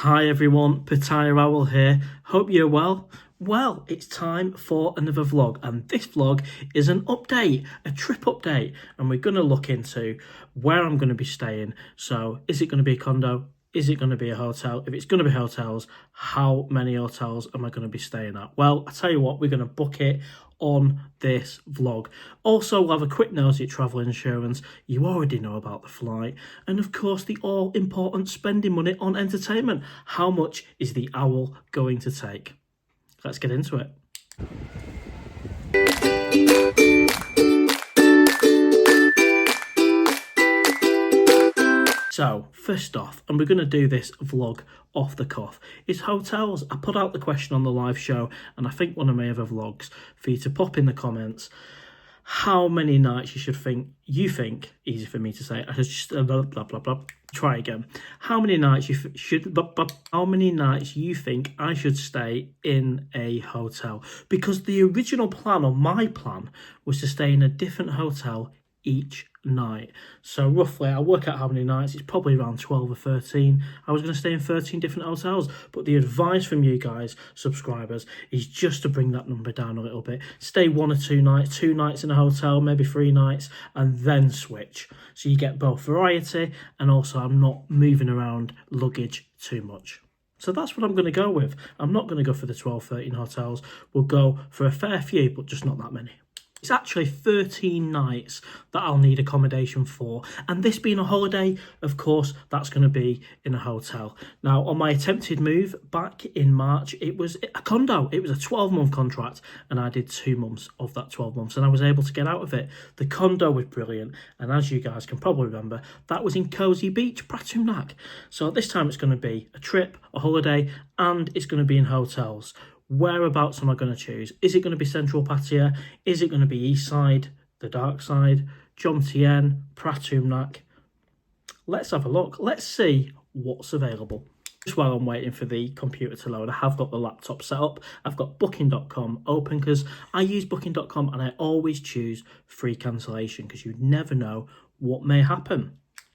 Hi everyone, Pattaya Owl here. Hope you're well. Well, it's time for another vlog, and this vlog is an update, a trip update, and we're going to look into where I'm going to be staying. So, is it going to be a condo? Is it going to be a hotel? If it's going to be hotels, how many hotels am I going to be staying at? Well, I tell you what, we're going to book it on this vlog. Also, we'll have a quick nosy at travel insurance. You already know about the flight. And of course, the all-important spending money on entertainment. How much is the owl going to take? Let's get into it. So, first off, and we're going to do this vlog off the cuff, is hotels. I put out the question on the live show, and I think one of my other vlogs, for you to pop in the comments how many nights you think, easy for me to say, I just blah blah blah, try again. How many nights how many nights you think I should stay in a hotel? Because the original plan, or my plan, was to stay in a different hotel each night. So roughly, I'll work out how many nights. It's probably around 12 or 13. I was going to stay in 13 different hotels, but the advice from you guys, subscribers, is just to bring that number down a little bit. Stay 1 or 2 nights, 2 nights in a hotel, maybe 3 nights, and then switch. So you get both variety, and also I'm not moving around luggage too much. So that's what I'm going to go with. I'm not going to go for the 12, 13 hotels. We'll go for a fair few, but just not that many. It's actually 13 nights that I'll need accommodation for. And this being a holiday, of course, that's going to be in a hotel. Now, on my attempted move back in March, it was a condo. It was a 12-month contract, and I did 2 months of that 12 months, and I was able to get out of it. The condo was brilliant, and as you guys can probably remember, that was in Cozy Beach, Pattaya. So this time it's going to be a trip, a holiday, and it's going to be in hotels. Whereabouts am I going to choose? Is it going to be Central Pattaya? Is it going to be East Side, the Dark Side, Jomtien, Pratumnak? Let's have a look. Let's see what's available. Just while I'm waiting for the computer to load, I have got the laptop set up. I've got booking.com open because I use booking.com and I always choose free cancellation because you never know what may happen.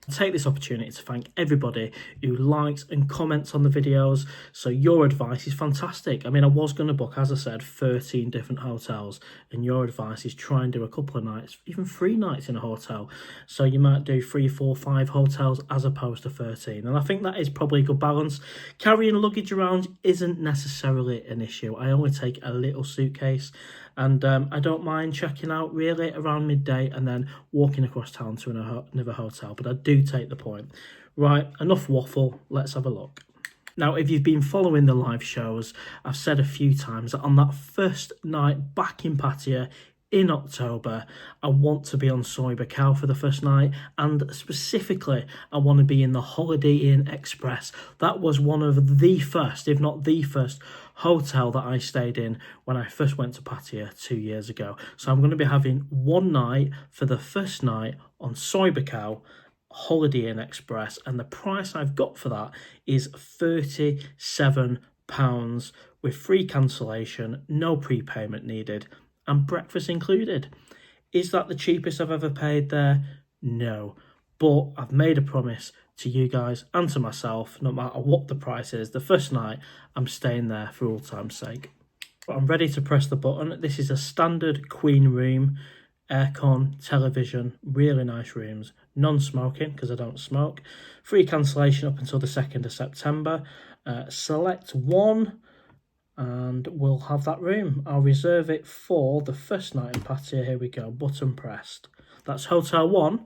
I take this opportunity to thank everybody who likes and comments on the videos. So your advice is fantastic. I mean, I was going to book, as I said, 13 different hotels, and your advice is try and do a couple of nights, even 3 nights in a hotel. So you might do 3, 4, 5 hotels as opposed to 13. And I think that is probably a good balance. Carrying luggage around isn't necessarily an issue. I only take a little suitcase, and I don't mind checking out really around midday and then walking across town to another hotel. But I do take the point. Right, enough waffle, let's have a look. Now, if you've been following the live shows, I've said a few times that on that first night back in Pattaya in October, I want to be on Soi Buakhao for the first night, and specifically I want to be in the Holiday Inn Express. That was one of the first, if not the first, hotel that I stayed in when I first went to Pattaya 2 years ago. So I'm going to be having 1 night for the first night on Soi Buakhao Holiday Inn Express, and the price I've got for that is £37 with free cancellation, no prepayment needed, and breakfast included. Is that the cheapest I've ever paid there? No, but I've made a promise to you guys and to myself, no matter what the price is, the first night I'm staying there for all time's sake. But I'm ready to press the button. This is a standard queen room, aircon, television, really nice rooms, non-smoking because I don't smoke, free cancellation up until the 2nd of September, select 1, and we'll have that room. I'll reserve it for the first night in Pattaya. Here we go, button pressed. That's hotel 1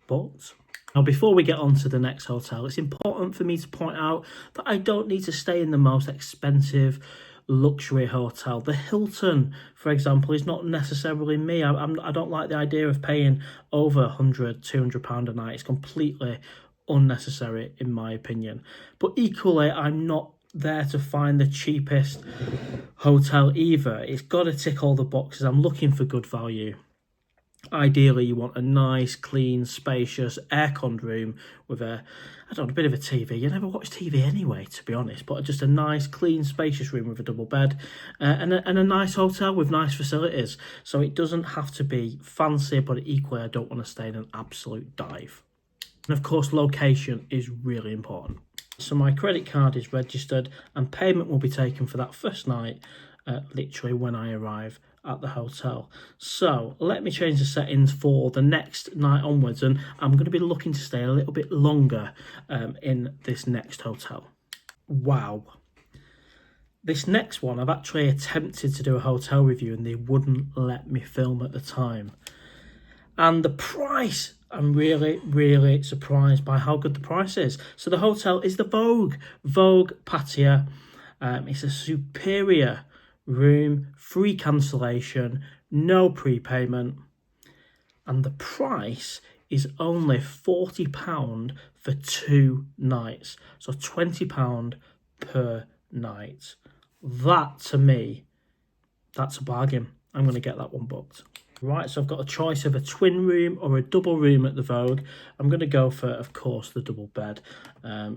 booked. Now, before we get on to the next hotel, it's important for me to point out that I don't need to stay in the most expensive luxury hotel. The Hilton, for example, is not necessarily me. I don't like the idea of paying over £100, £200 a night. It's completely unnecessary in my opinion. But equally, I'm not there to find the cheapest hotel either. It's got to tick all the boxes. I'm looking for good value. Ideally, you want a nice, clean, spacious, air-conned room with a bit of a TV. You never watch TV anyway, to be honest, but just a nice, clean, spacious room with a double bed and a nice hotel with nice facilities. So it doesn't have to be fancy, but equally, I don't want to stay in an absolute dive. And of course, location is really important. So my credit card is registered and payment will be taken for that first night, literally when I arrive at the hotel. So let me change the settings for the next night onwards, and I'm going to be looking to stay a little bit longer in this next hotel. Wow. This next one, I've actually attempted to do a hotel review and they wouldn't let me film at the time. And the price, I'm really surprised by how good the price is. So the hotel is the Vogue Pattaya. It's a superior room, free cancellation, no prepayment. And the price is only £40 for 2 nights. So £20 per night. That, to me, that's a bargain. I'm going to get that one booked. Right, so I've got a choice of a twin room or a double room at the Vogue. I'm going to go for, of course, the double bed.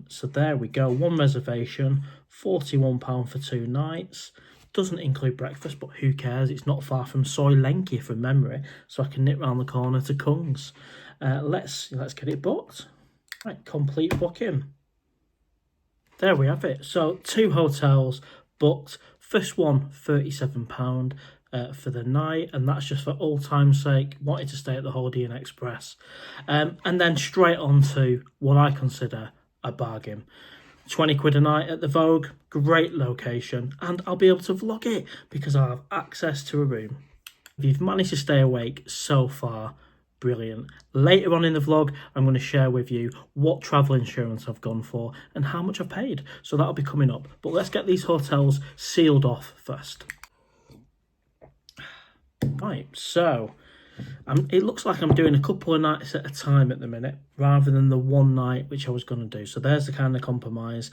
So there we go. One reservation, £41 for 2 nights. Doesn't include breakfast, but who cares? It's not far from Soy Lenki from memory, so I can nip round the corner to Kung's. Let's get it booked. Right, complete booking. There we have it. So 2 hotels booked. First one, £37 for the night, and that's just for old time's sake. Wanted to stay at the Holiday Inn Express. And then straight on to what I consider a bargain. £20 a night at the Vogue, great location, and I'll be able to vlog it because I have access to a room. If you've managed to stay awake so far, brilliant. Later on in the vlog, I'm going to share with you what travel insurance I've gone for and how much I've paid. So that'll be coming up. But let's get these hotels sealed off first. Right, so it looks like I'm doing a couple of nights at a time at the minute rather than the one night which I was going to do. So there's the kind of compromise.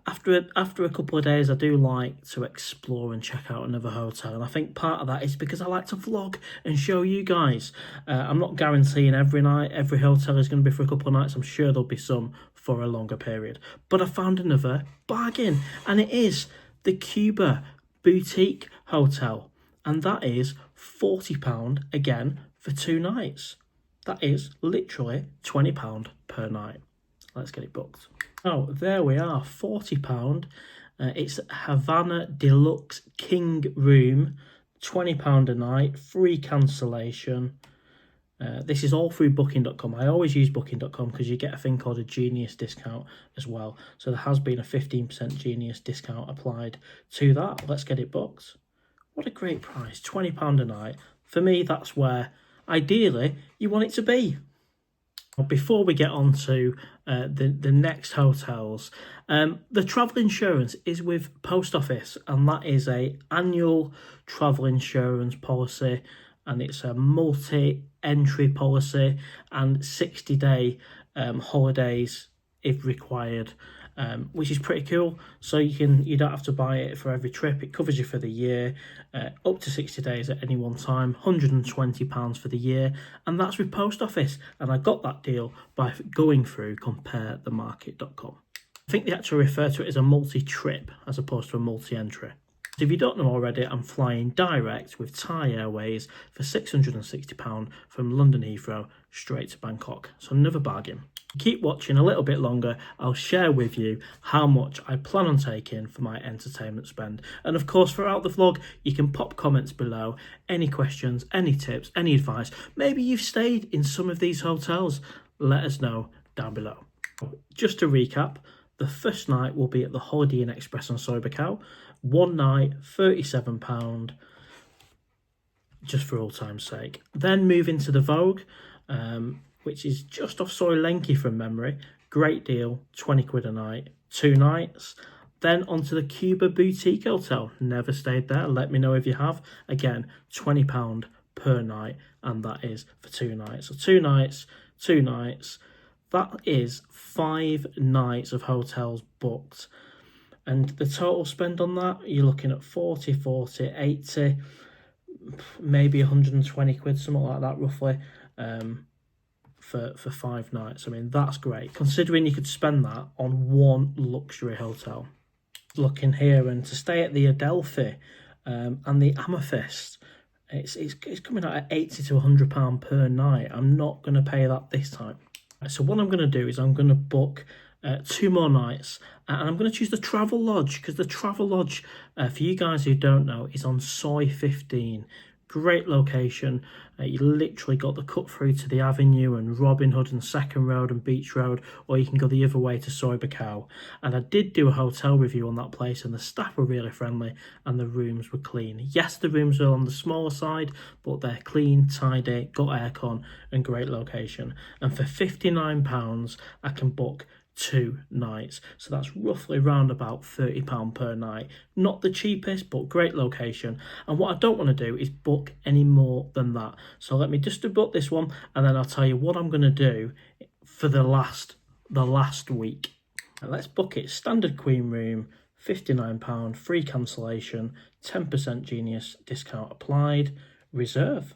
After a couple of days, I do like to explore and check out another hotel, and I think part of that is because I like to vlog and show you guys. I'm not guaranteeing every night every hotel is going to be for a couple of nights. I'm sure there'll be some for a longer period, but I found another bargain, and it is the Cuba Boutique Hotel, and that is £40 again for 2 nights. That is literally £20 per night. Let's get it booked. Oh, there we are, £40. It's Havana Deluxe King Room, £20 a night, free cancellation. This is all through booking.com. I always use booking.com because you get a thing called a Genius discount as well. So there has been a 15% Genius discount applied to that. Let's get it booked. What a great price, £20 a night. For me, that's where, ideally, you want it to be. Before we get on to the next hotels, the travel insurance is with Post Office, and that is a annual travel insurance policy, and it's a multi-entry policy and 60-day holidays if required, which is pretty cool. So you don't have to buy it for every trip. It covers you for the year, up to 60 days at any one time, £120 for the year, and that's with Post Office. And I got that deal by going through comparethemarket.com. I think they actually refer to it as a multi-trip as opposed to a multi-entry. If you don't know already, I'm flying direct with Thai Airways for £660 from London Heathrow straight to Bangkok. So another bargain. Keep watching a little bit longer. I'll share with you how much I plan on taking for my entertainment spend. And of course, throughout the vlog, you can pop comments below. Any questions, any tips, any advice. Maybe you've stayed in some of these hotels. Let us know down below. Just to recap, the first night will be at the Holiday Inn Express on Sobecow. 1 night, £37, just for old time's sake. Then move into the Vogue, which is just off Soy Lenki from memory. Great deal, £20 a night, 2 nights. Then onto the Cuba Boutique Hotel. Never stayed there. Let me know if you have. Again, £20 per night, and that is for 2 nights. So 2 nights, 2 nights. That is 5 nights of hotels booked. And the total spend on that, you're looking at 40, 80, maybe 120 quid, something like that, roughly, for 5 nights. I mean, that's great, considering you could spend that on one luxury hotel. Looking here, and to stay at the Adelphi and the Amethyst, it's coming out at £80 to £100 per night. I'm not going to pay that this time. So what I'm going to do is I'm going to book 2 more nights, and I'm going to choose the Travel Lodge, because the Travel Lodge, for you guys who don't know, is on Soy 15. Great location. You literally got the cut through to the Avenue and Robin Hood and Second Road and Beach Road, or you can go the other way to Soy Bacau. And I did do a hotel review on that place, and the staff were really friendly and the rooms were clean. Yes, the rooms are on the smaller side, but they're clean, tidy, got aircon and great location. And for £59, I can book 2 nights, so that's roughly around about £30 per night. Not the cheapest, but great location. And what I don't want to do is book any more than that, so let me just book this one, and then I'll tell you what I'm going to do for the last week. And let's book it. Standard queen room, £59, free cancellation, 10% Genius discount applied, reserve.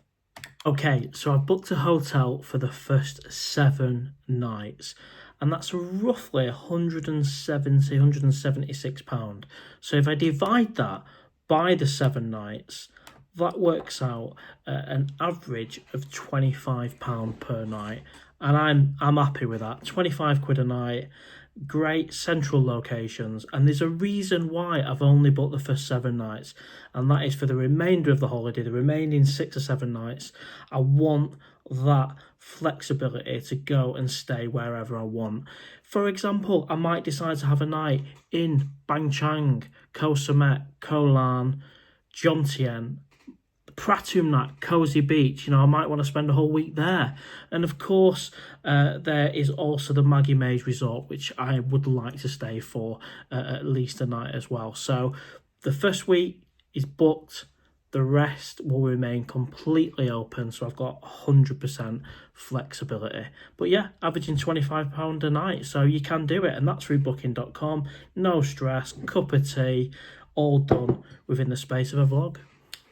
Okay, so I've booked a hotel for the first 7 nights, and that's roughly £176. So if I divide that by the 7 nights, that works out at an average of £25 per night, and I'm happy with that. 25 quid a night, great central locations, and there's a reason why I've only booked the first 7 nights, and that is for the remainder of the holiday, the remaining 6 or 7 nights. I want that flexibility to go and stay wherever I want. For example, I might decide to have a night in Bang Chang, Koh Samet, Koh Lan, Jomtien, Pratum Nat, Cozy Beach. I might want to spend a whole week there. And of course, there is also the Maggie Mays Resort, which I would like to stay for at least a night as well. So the first week is booked. The rest will remain completely open, so I've got 100% flexibility. But yeah, averaging £25 a night, so you can do it, and that's through booking.com. No stress, cup of tea, all done within the space of a vlog.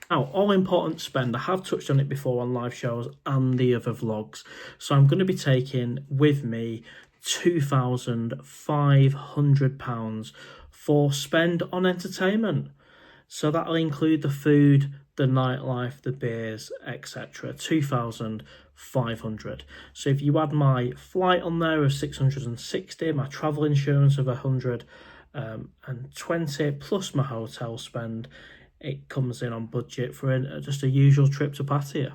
Now, all important spend, I have touched on it before on live shows and the other vlogs, so I'm going to be taking with me £2,500 for spend on entertainment. So that'll include the food, the nightlife, the beers, etc. 2,500. So if you add my flight on there of 660, my travel insurance of 120, plus my hotel spend, it comes in on budget for just a usual trip to Pattaya.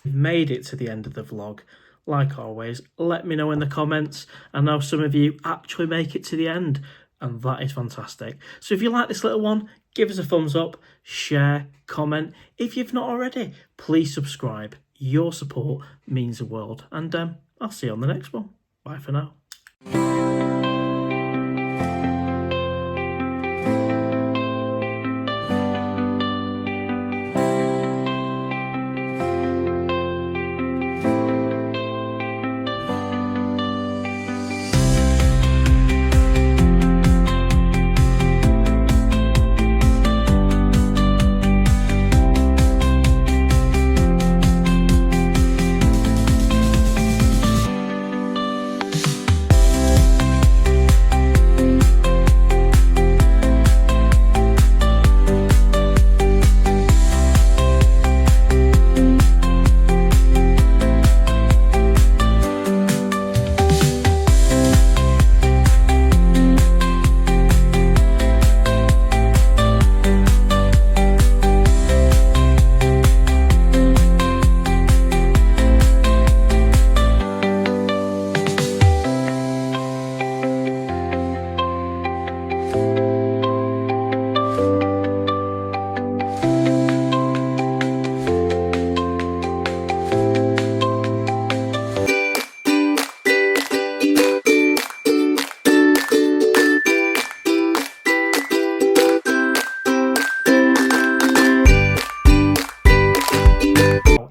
You've made it to the end of the vlog. Like always, let me know in the comments. I know some of you actually make it to the end, and that is fantastic. So if you like this little one, give us a thumbs up, share, comment. If you've not already, please subscribe. Your support means the world. And I'll see you on the next one. Bye for now.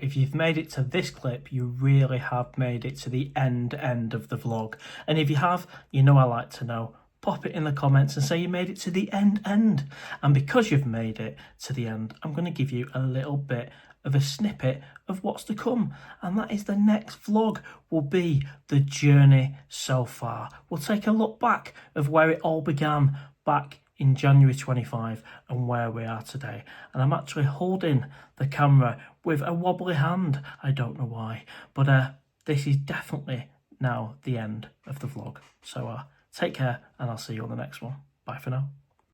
If you've made it to this clip, you really have made it to the end of the vlog. And if you have, I like to know. Pop it in the comments and say you made it to the end. And because you've made it to the end, I'm going to give you a little bit of a snippet of what's to come. And that is the next vlog will be the journey so far. We'll take a look back of where it all began back in January 25 and where we are today. And I'm actually holding the camera with a wobbly hand. I don't know why, but this is definitely now the end of the vlog. So Take care, and I'll see you on the next one. Bye for now.